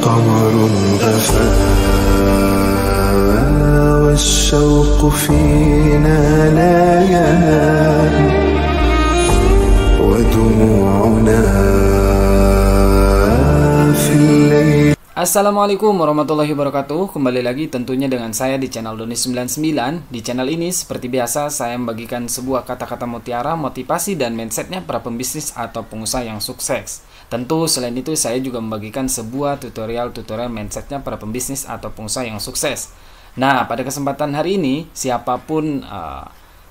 قمر غفا والشوق فينا لا ينام ودموعنا في الليل. Assalamualaikum warahmatullahi wabarakatuh. Kembali lagi tentunya dengan saya di channel Doni99. Di channel ini seperti biasa saya membagikan sebuah kata-kata mutiara, motivasi dan mindsetnya para pembisnis atau pengusaha yang sukses. Tentu selain itu saya juga membagikan sebuah tutorial mindsetnya para pembisnis atau pengusaha yang sukses. Nah, pada kesempatan hari ini siapapun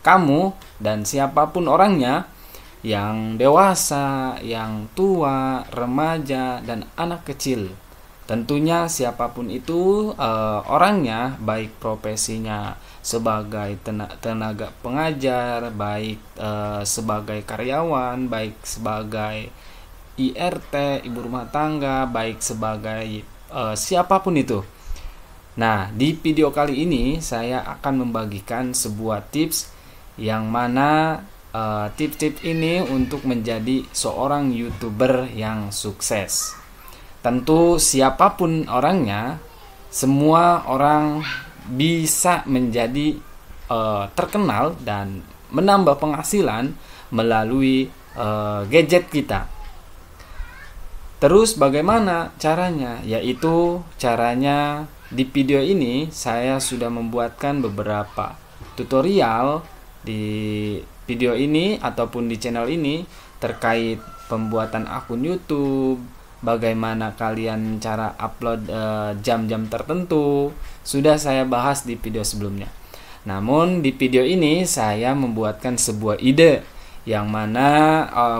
kamu dan siapapun orangnya, yang dewasa, yang tua, remaja, dan anak kecil, tentunya siapapun itu orangnya, baik profesinya sebagai tenaga pengajar, baik sebagai karyawan, baik sebagai IRT, ibu rumah tangga, baik sebagai siapapun itu. Nah, di video kali ini saya akan membagikan sebuah tips yang mana tips-tips ini untuk menjadi seorang YouTuber yang sukses. Tentu siapapun orangnya, semua orang bisa menjadi terkenal dan menambah penghasilan melalui gadget kita. Terus bagaimana caranya? Yaitu caranya di video ini saya sudah membuatkan beberapa tutorial di video ini ataupun di channel ini terkait pembuatan akun YouTube, bagaimana kalian cara upload jam-jam tertentu, sudah saya bahas di video sebelumnya. Namun di video ini saya membuatkan sebuah ide yang mana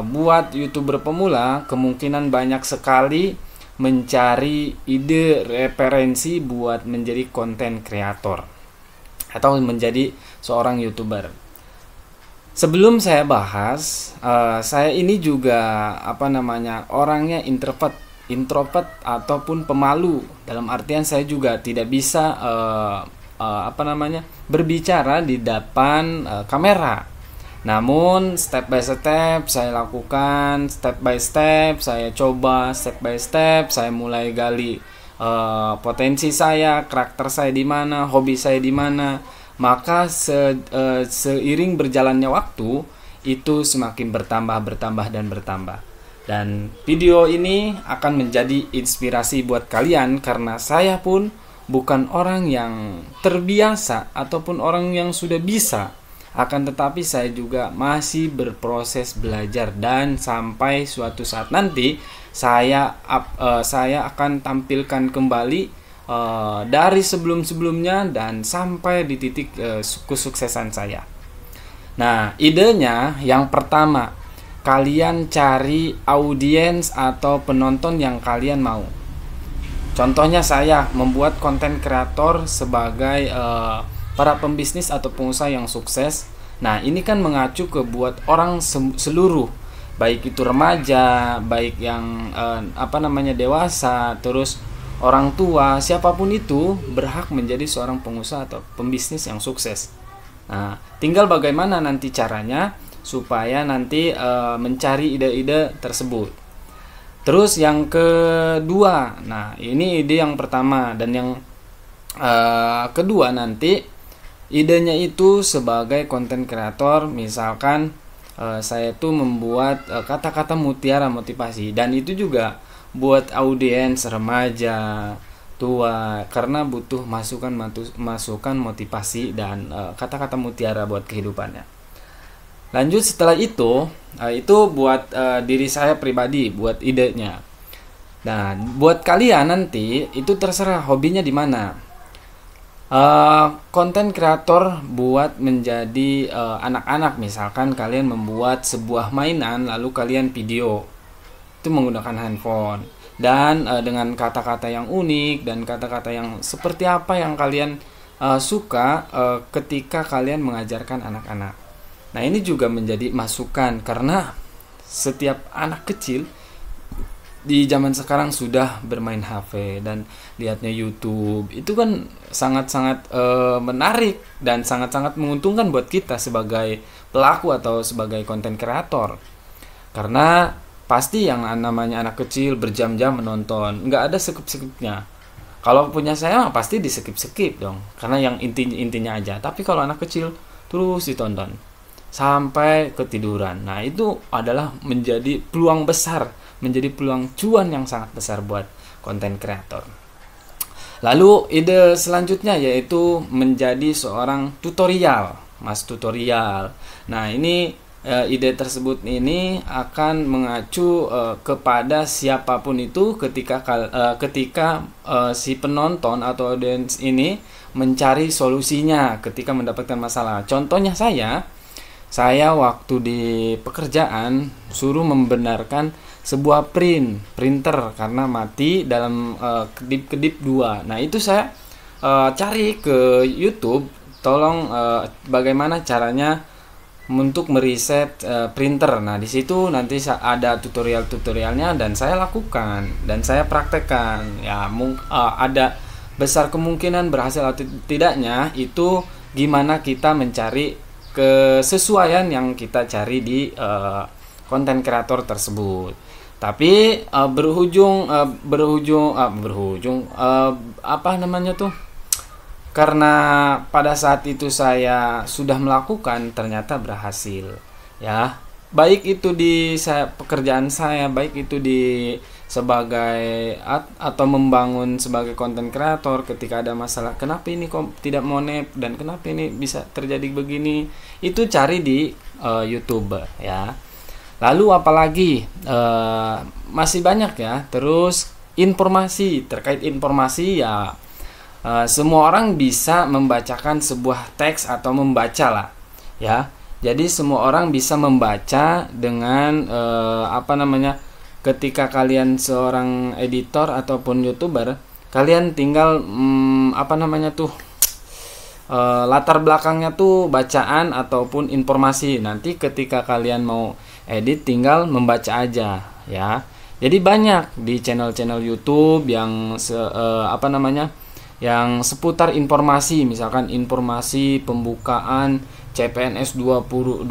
buat YouTuber pemula kemungkinan banyak sekali mencari ide referensi buat menjadi konten kreator atau menjadi seorang YouTuber. Sebelum saya bahas, saya ini juga orangnya introvert ataupun pemalu. Dalam artian saya juga tidak bisa berbicara di depan kamera. Namun step by step saya lakukan, step by step saya coba, step by step saya mulai gali potensi saya, karakter saya di mana, hobi saya di mana. Maka seiring berjalannya waktu itu semakin bertambah. Dan video ini akan menjadi inspirasi buat kalian karena saya pun bukan orang yang terbiasa ataupun orang yang sudah bisa. Akan tetapi saya juga masih berproses belajar dan sampai suatu saat nanti saya akan tampilkan kembali dari sebelum-sebelumnya dan sampai di titik kesuksesan saya. Nah, idenya yang pertama, kalian cari audiens atau penonton yang kalian mau. Contohnya saya membuat konten kreator sebagai para pembisnis atau pengusaha yang sukses. Nah, ini kan mengacu ke buat orang seluruh, baik itu remaja, baik yang dewasa, terus orang tua, siapapun itu berhak menjadi seorang pengusaha atau pembisnis yang sukses. Nah, tinggal bagaimana nanti caranya supaya nanti mencari ide-ide tersebut. Terus yang kedua, nah ini ide yang pertama, dan yang kedua nanti idenya itu sebagai konten kreator. Misalkan saya tuh membuat kata-kata mutiara motivasi, dan itu juga buat audiens remaja, tua, karena butuh masukan motivasi dan kata-kata mutiara buat kehidupannya. Lanjut setelah itu buat diri saya pribadi, buat idenya. Nah, buat kalian nanti itu terserah hobinya di mana. Konten kreator buat menjadi anak-anak, misalkan kalian membuat sebuah mainan lalu kalian video itu menggunakan handphone dan dengan kata-kata yang unik dan kata-kata yang seperti apa yang kalian suka ketika kalian mengajarkan anak-anak. Nah, ini juga menjadi masukan karena setiap anak kecil di zaman sekarang sudah bermain HP dan lihatnya YouTube. Itu kan sangat-sangat menarik dan sangat-sangat menguntungkan buat kita sebagai pelaku atau sebagai konten kreator. Karena pasti yang namanya anak kecil berjam-jam menonton, nggak ada skip-skipnya. Kalau punya saya pasti di skip-skip dong, karena yang intinya aja. Tapi kalau anak kecil terus ditonton sampai ketiduran. Nah, itu adalah menjadi peluang besar, menjadi peluang cuan yang sangat besar buat konten kreator. Lalu ide selanjutnya yaitu menjadi seorang tutorial, mas tutorial. Nah, ini ide tersebut ini akan mengacu kepada siapapun itu ketika si penonton atau audiens ini mencari solusinya ketika mendapatkan masalah. Contohnya saya waktu di pekerjaan suruh membenarkan sebuah printer karena mati dalam kedip-kedip 2. Nah, itu saya cari ke YouTube, tolong bagaimana caranya untuk meriset printer. Nah, di situ nanti ada tutorialnya dan saya lakukan dan saya praktekkan. Ya, ada besar kemungkinan berhasil atau tidaknya itu gimana kita mencari kesesuaian yang kita cari di konten kreator tersebut. Tapi karena pada saat itu saya sudah melakukan, ternyata berhasil, ya. Baik itu di pekerjaan saya, baik itu di sebagai atau membangun sebagai konten kreator. Ketika ada masalah, kenapa ini kok tidak monet dan kenapa ini bisa terjadi begini, itu cari di YouTube, ya. Lalu apalagi masih banyak ya. Terus terkait informasi ya. Semua orang bisa membacakan sebuah teks atau membaca lah, ya. Jadi semua orang bisa membaca dengan ketika kalian seorang editor ataupun YouTuber, kalian tinggal latar belakangnya tuh bacaan ataupun informasi. Nanti ketika kalian mau edit tinggal membaca aja, ya. Jadi banyak di channel-channel YouTube yang yang seputar informasi, misalkan informasi pembukaan CPNS 2025,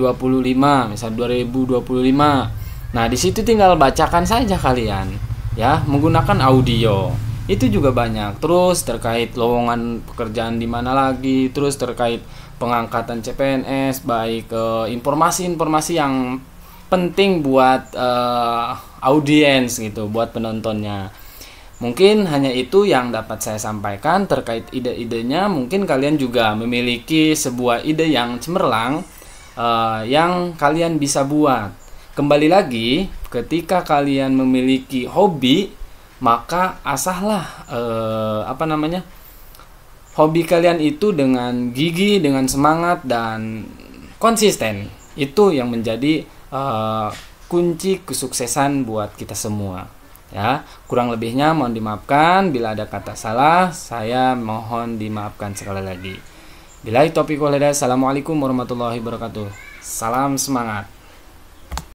misal 2025. Nah, di situ tinggal bacakan saja kalian, ya, menggunakan audio. Itu juga banyak. Terus terkait lowongan pekerjaan di mana lagi, terus terkait pengangkatan CPNS, baik informasi-informasi yang penting buat audiens gitu, buat penontonnya. Mungkin hanya itu yang dapat saya sampaikan terkait ide-idenya. Mungkin kalian juga memiliki sebuah ide yang cemerlang yang kalian bisa buat. Kembali lagi, ketika kalian memiliki hobi, maka asahlah hobi kalian itu dengan gigih, dengan semangat dan konsisten. Itu yang menjadi kunci kesuksesan buat kita semua. Ya, kurang lebihnya mohon dimaafkan. Bila ada kata salah, saya mohon dimaafkan sekali lagi. Billahi taufiq wal hidayah. Assalamualaikum warahmatullahi wabarakatuh. Salam semangat.